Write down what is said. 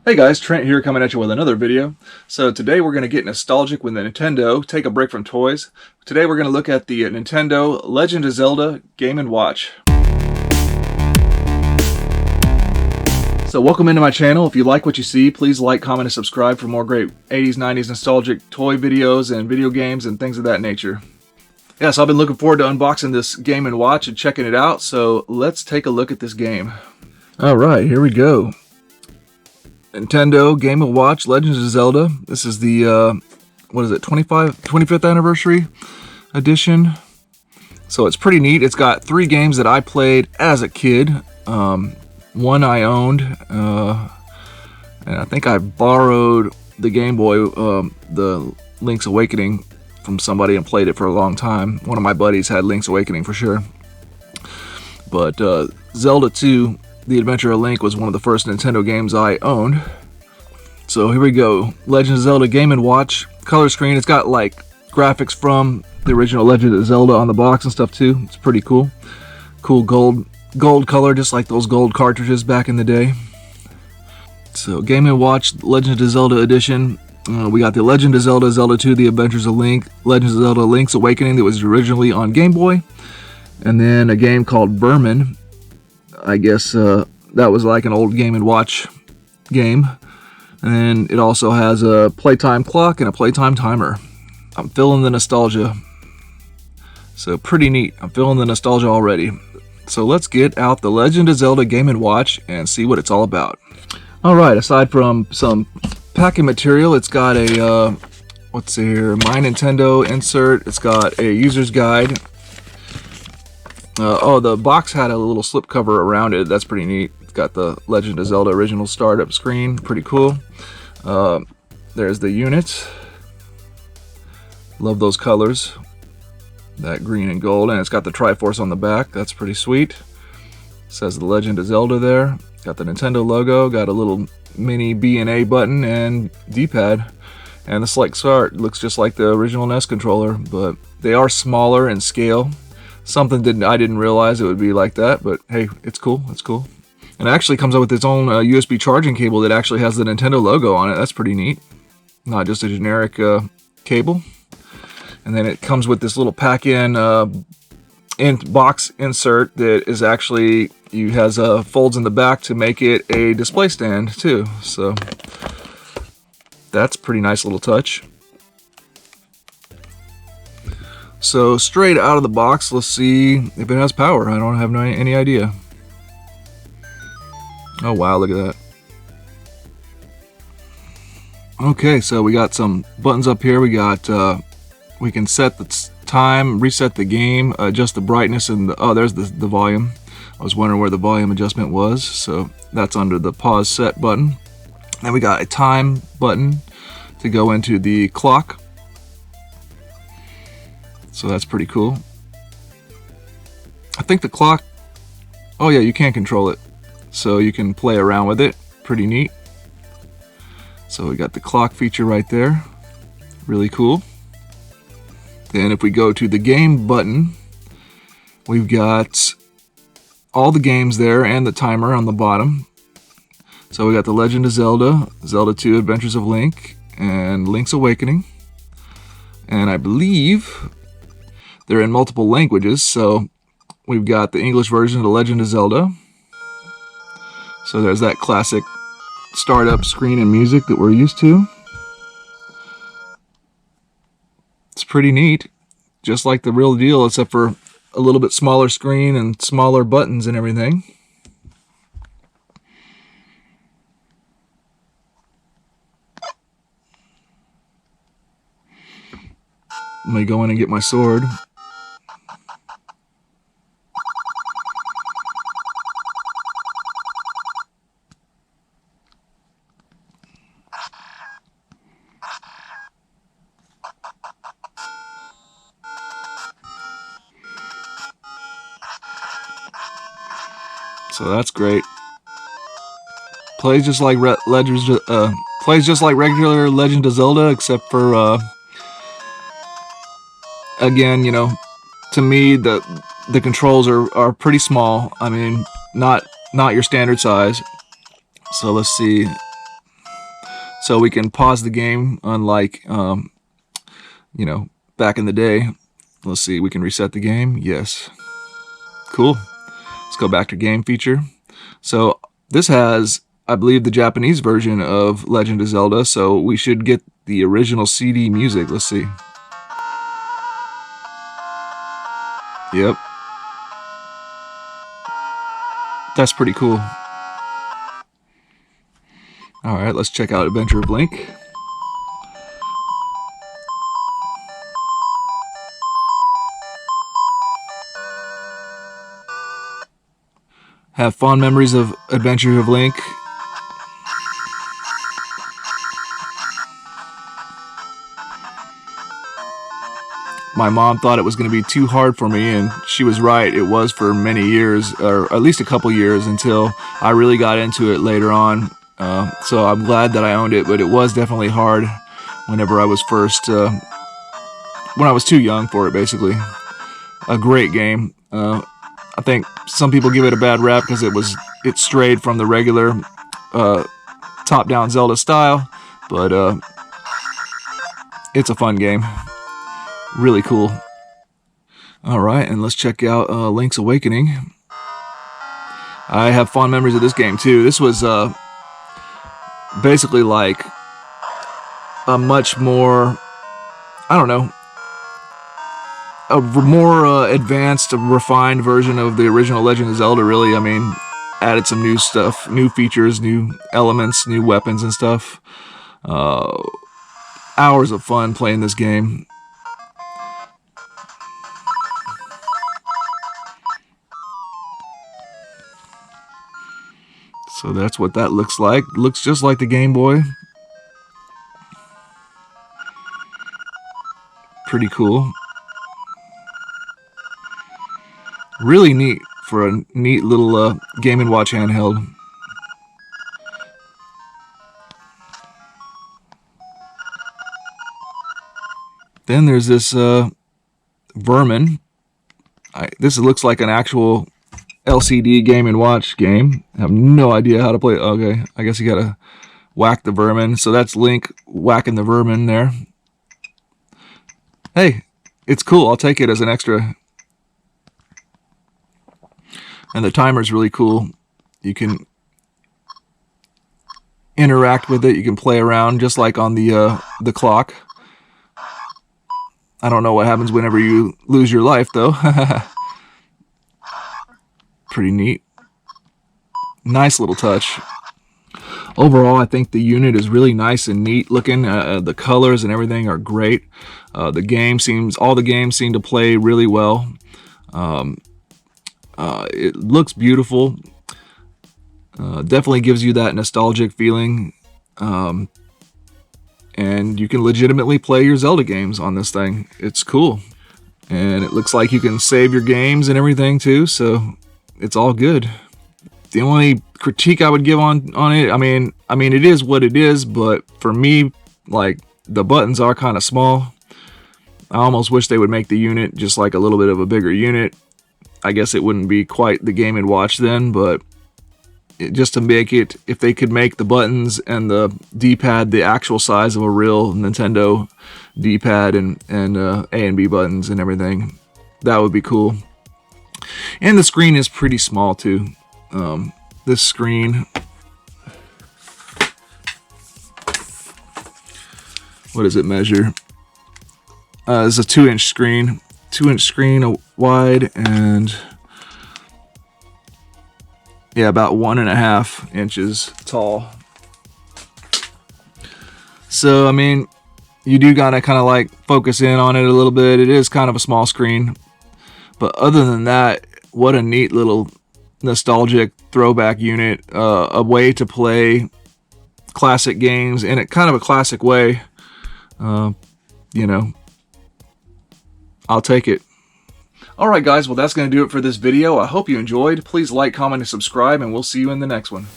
Hey guys, Trent here coming at you with another video. So today we're going to get nostalgic with the Nintendo, take a break from toys. Today we're going to look at the Nintendo Legend of Zelda Game & Watch. So welcome into my channel. If you like what you see, please like, comment, and subscribe for more great 80s, 90s nostalgic toy videos and video games and things of that nature. Yes, I've been looking forward to unboxing this Game & Watch and checking it out, so let's take a look at this game. Alright, here we go. Nintendo Game & Watch Legends of Zelda. This is the, what is it, 25th anniversary edition. So it's pretty neat. It's got 3 games that I played as a kid. One I owned, and I think I borrowed the Game Boy, the Link's Awakening, from somebody and played it for a long time. One of my buddies had Link's Awakening for sure. But Zelda 2, The Adventure of Link, was one of the first Nintendo games I owned. So here we go. Legend of Zelda Game & Watch. Color screen. It's got like graphics from the original Legend of Zelda on the box and stuff too. It's pretty cool. Cool gold color, just like those gold cartridges back in the day. So Game & Watch Legend of Zelda edition. We got the Legend of Zelda, Zelda 2, The Adventures of Link, Legend of Zelda Link's Awakening that was originally on Game Boy. And then a game called Berman. I guess that was like an old Game & Watch game. And then it also has a playtime clock and a playtime timer. I'm feeling the nostalgia. So pretty neat. I'm feeling the nostalgia already. So let's get out the Legend of Zelda Game & Watch and see what it's all about. Alright, aside from some packing material, it's got a, what's here, My Nintendo insert. It's got a user's guide. Oh, the box had a little slip cover around it. That's pretty neat. It's got the Legend of Zelda original startup screen. Pretty cool. There's the unit. Love those colors. That green and gold. And it's got the Triforce on the back. That's pretty sweet. Says the Legend of Zelda there. Got the Nintendo logo. Got a little mini B and A button and D-pad. And the select start looks just like the original NES controller, but they are smaller in scale. Something I didn't realize it would be like that, but hey, it's cool. It's cool. And it actually comes out with its own USB charging cable that actually has the Nintendo logo on it. That's pretty neat. Not just a generic cable. And then it comes with this little pack-in box insert that is actually has folds in the back to make it a display stand too. So that's a pretty nice little touch. So straight out of the box, let's see if it has power. I don't have any idea. Oh wow, look at that. Okay, so we got some buttons up here. We got we can set the time, reset the game, adjust the brightness, and there's the volume. I was wondering where the volume adjustment was, so that's under the pause set button. Then we got a time button to go into the clock. So that's pretty cool. I think the clock, oh yeah, you can control it. So you can play around with it. Pretty neat. So we got the clock feature right there. Really cool. Then if we go to the game button, we've got all the games there and the timer on the bottom. So we got the Legend of Zelda, Zelda 2, Adventures of Link, and Link's Awakening. And I believe they're in multiple languages, so we've got the English version of The Legend of Zelda. So there's that classic startup screen and music that we're used to. It's pretty neat, just like the real deal, except for a little bit smaller screen and smaller buttons and everything. Let me go in and get my sword. So that's great. Plays just like plays just like regular Legend of Zelda, except for again, you know, to me the controls are pretty small. I mean, not your standard size. So let's see. So we can pause the game, unlike, you know, back in the day. Let's see, we can reset the game. Yes. Cool. Let's go back to game feature. So this has, I believe, the Japanese version of Legend of Zelda, so we should get the original CD music. Let's see. Yep. That's pretty cool. Alright, let's check out Adventure of Link. Have fond memories of Adventure of Link. My mom thought it was going to be too hard for me, and she was right. It was for many years, or at least a couple years, until I really got into it later on. So I'm glad that I owned it, but it was definitely hard whenever I was first, when I was too young for it, basically. A great game. I think some people give it a bad rap because it strayed from the regular top-down Zelda style, but it's a fun game. Really cool. Alright, and let's check out Link's Awakening. I have fond memories of this game too. This was basically like a much more, I don't know, a more advanced, refined version of the original Legend of Zelda, really. I mean, added some new stuff, new features, new elements, new weapons and stuff. Hours of fun playing this game. So that's what that looks like. Looks just like the Game Boy. Pretty cool. Really neat for a neat little Game & Watch handheld. Then there's this Vermin. This looks like an actual LCD Game & Watch game. I have no idea how to play it. Okay, I guess you gotta whack the vermin. So that's Link whacking the vermin there. Hey, it's cool. I'll take it as an extra. And the timer's really cool. You can interact with it. You can play around just like on the clock. I don't know what happens whenever you lose your life, though. Pretty neat. Nice little touch. Overall, I think the unit is really nice and neat looking. The colors and everything are great. All the games seem to play really well. It looks beautiful. Definitely gives you that nostalgic feeling. And you can legitimately play your Zelda games on this thing. It's cool. And it looks like you can save your games and everything too, so it's all good. The only critique I would give on it, I mean it is what it is, but for me, like, the buttons are kind of small. I almost wish they would make the unit just like a little bit of a bigger unit. I guess it wouldn't be quite the Game & Watch then, but just to make it, if they could make the buttons and the D-pad the actual size of a real Nintendo D-pad and A and B buttons and everything, that would be cool. And the screen is pretty small too. This screen, what does it measure? It's a 2-inch screen. 2-inch screen wide, and yeah, about 1.5 inches tall. So I mean, you do gotta kind of like focus in on it a little bit. It is kind of a small screen, but other than that, what a neat little nostalgic throwback unit. A way to play classic games in a kind of a classic way. You know, I'll take it. Alright guys, well that's going to do it for this video. I hope you enjoyed. Please like, comment, and subscribe, and we'll see you in the next one.